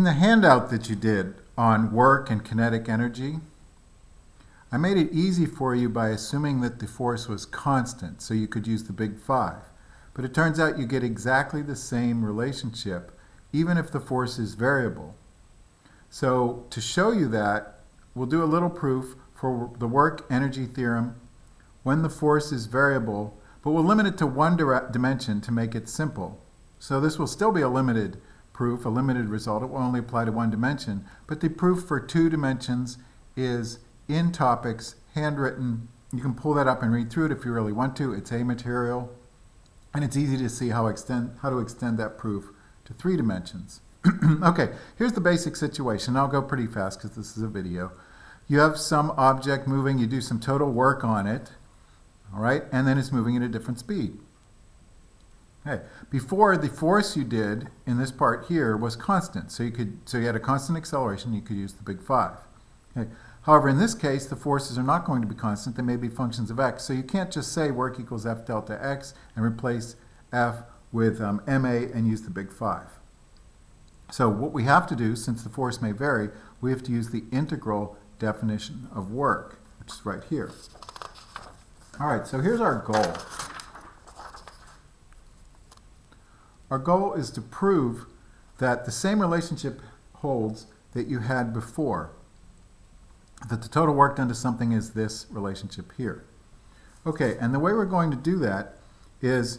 In the handout that you did on work and kinetic energy, I made it easy for you by assuming that the force was constant, so you could use the big 5. But it turns out you get exactly the same relationship, even if the force is variable. So to show you that, we'll do a little proof for the work energy theorem when the force is variable, but we'll limit it to one dimension to make it simple. So this will still be a limited proof, a limited result. It will only apply to one dimension, but the proof for 2 dimensions is in topics, handwritten. You can pull that up and read through it if you really want to. It's a material, and it's easy to see how to extend that proof to 3 dimensions. Okay, here's the basic situation. I'll go pretty fast because this is a video. You have some object moving, you do some total work on it, all right, and then it's moving at a different speed. Okay. Before, the force you did in this part here was constant, so you had a constant acceleration. You could use the big 5. Okay. However, in this case, the forces are not going to be constant. They may be functions of x. So you can't just say work equals F delta x and replace F with ma and use the big 5. So what we have to do, since the force may vary, we have to use the integral definition of work, which is right here. All right, so here's our goal. Our goal is to prove that the same relationship holds that you had before, that the total work done to something is this relationship here. Okay, and the way we're going to do that is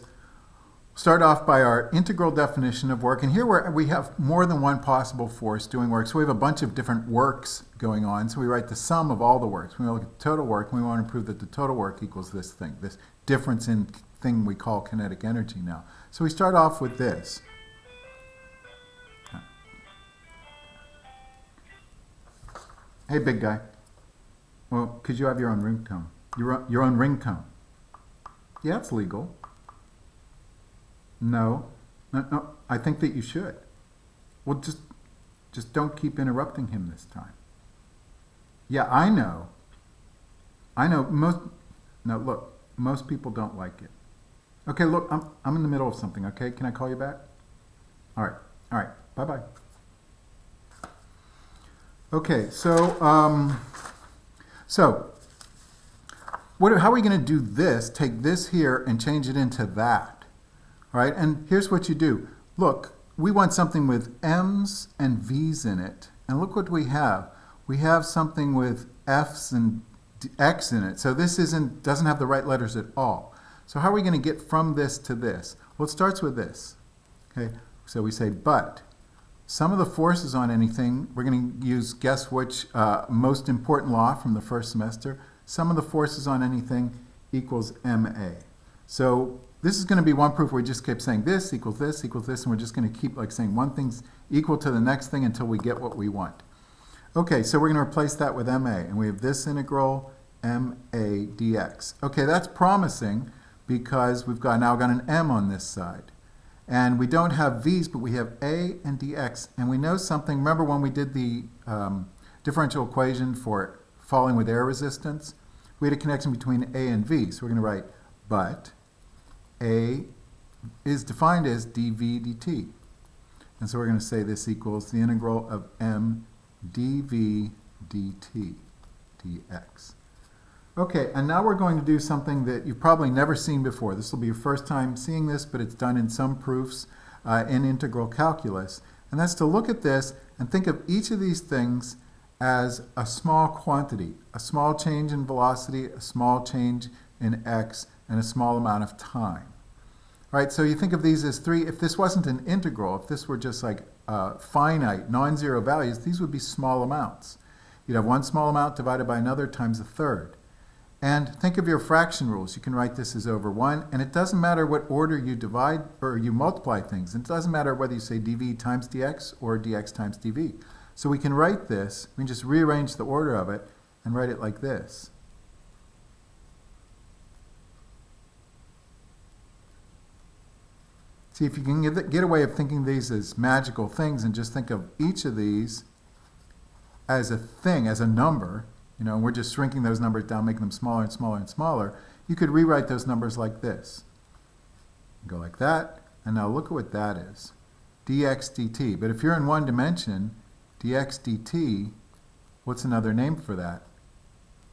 start off by our integral definition of work. And here we have more than one possible force doing work. So we have a bunch of different works going on. So we write the sum of all the works. We look at the total work, and we want to prove that the total work equals this thing, this difference in thing we call kinetic energy now. So we start off with this. Hey, big guy. Well, could you have your own ringtone? Your own ringtone. Yeah, it's legal. No, I think that you should. Well, just don't keep interrupting him this time. Yeah, I know. Most people don't like it. Okay, look, I'm in the middle of something, okay? Can I call you back? All right, bye-bye. Okay, so how are we going to do this? Take this here and change it into that, all right? And here's what you do. Look, we want something with M's and V's in it, and look what we have. We have something with F's and X in it, so this doesn't have the right letters at all. So how are we going to get from this to this? Well, it starts with this. Okay, so we say, but sum of the forces on anything, we're going to use guess which most important law from the first semester. Sum of the forces on anything equals ma. So this is going to be one proof where we just keep saying this equals this equals this, and we're just going to keep like saying one thing's equal to the next thing until we get what we want. Okay, so we're going to replace that with ma, and we have this integral ma dx. Okay, that's promising because we've now got an m on this side. And we don't have v's, but we have a and dx. And we know something. Remember when we did the differential equation for falling with air resistance? We had a connection between a and v. So we're going to write, but a is defined as dv dt. And so we're going to say this equals the integral of m dv dt dx. Okay, and now we're going to do something that you've probably never seen before. This will be your first time seeing this, but it's done in some proofs in integral calculus. And that's to look at this and think of each of these things as a small quantity, a small change in velocity, a small change in x, and a small amount of time. All right, so you think of these as 3. If this wasn't an integral, if this were just like finite, non-zero values, these would be small amounts. You'd have one small amount divided by another times a third. And think of your fraction rules. You can write this as over 1, and it doesn't matter what order you divide or you multiply things. It doesn't matter whether you say dv times dx or dx times dv. So we can write this, we can just rearrange the order of it and write it like this. See, if you can get away of thinking these as magical things and just think of each of these as a thing, as a number, and we're just shrinking those numbers down, making them smaller and smaller and smaller, you could rewrite those numbers like this. Go like that, and now look at what that is. dx dt. But if you're in one dimension, dx dt, what's another name for that?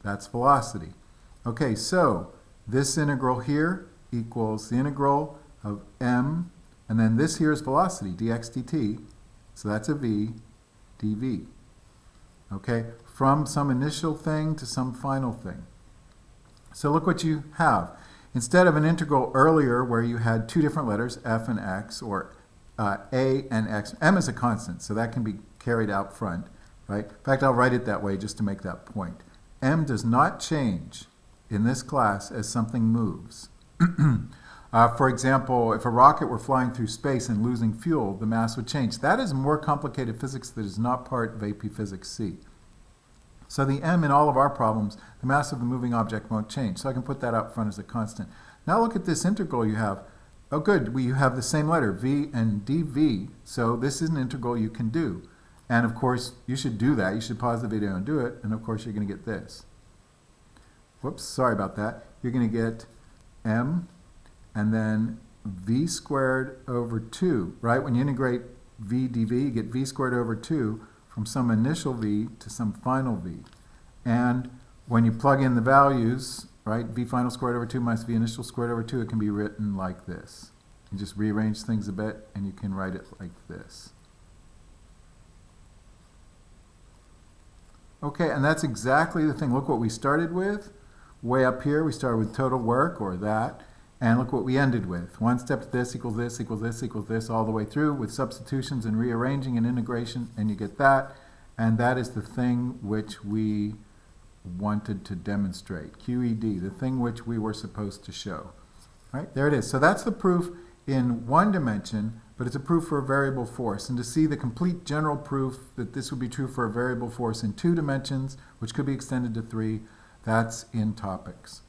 That's velocity. Okay, so this integral here equals the integral of m, and then this here is velocity, dx dt, so that's a v dv. Okay, from some initial thing to some final thing. So look what you have. Instead of an integral earlier where you had two different letters, f and x, or a and x, m is a constant, so that can be carried out front, right? In fact, I'll write it that way just to make that point. M does not change in this class as something moves. For example, if a rocket were flying through space and losing fuel, the mass would change. That is more complicated physics that is not part of AP Physics C. So the m in all of our problems, the mass of the moving object won't change. So I can put that up front as a constant. Now look at this integral you have. Oh good, you have the same letter, v and dv, so this is an integral you can do. And of course, you should do that. You should pause the video and do it, and of course you're going to get this. Whoops, sorry about that. You're going to get m and then v squared over 2, right? When you integrate v dv, you get v squared over 2 from some initial v to some final v. And when you plug in the values, right, v final squared over 2 minus v initial squared over 2, it can be written like this. You just rearrange things a bit, and you can write it like this. Okay, and that's exactly the thing. Look what we started with. Way up here, we started with total work, or that. And look what we ended with. One step to this equals this equals this equals this all the way through with substitutions and rearranging and integration, and you get that. And that is the thing which we wanted to demonstrate. QED, the thing which we were supposed to show. Right? There it is. So that's the proof in one dimension, but it's a proof for a variable force. And to see the complete general proof that this would be true for a variable force in 2 dimensions, which could be extended to 3, that's in topics.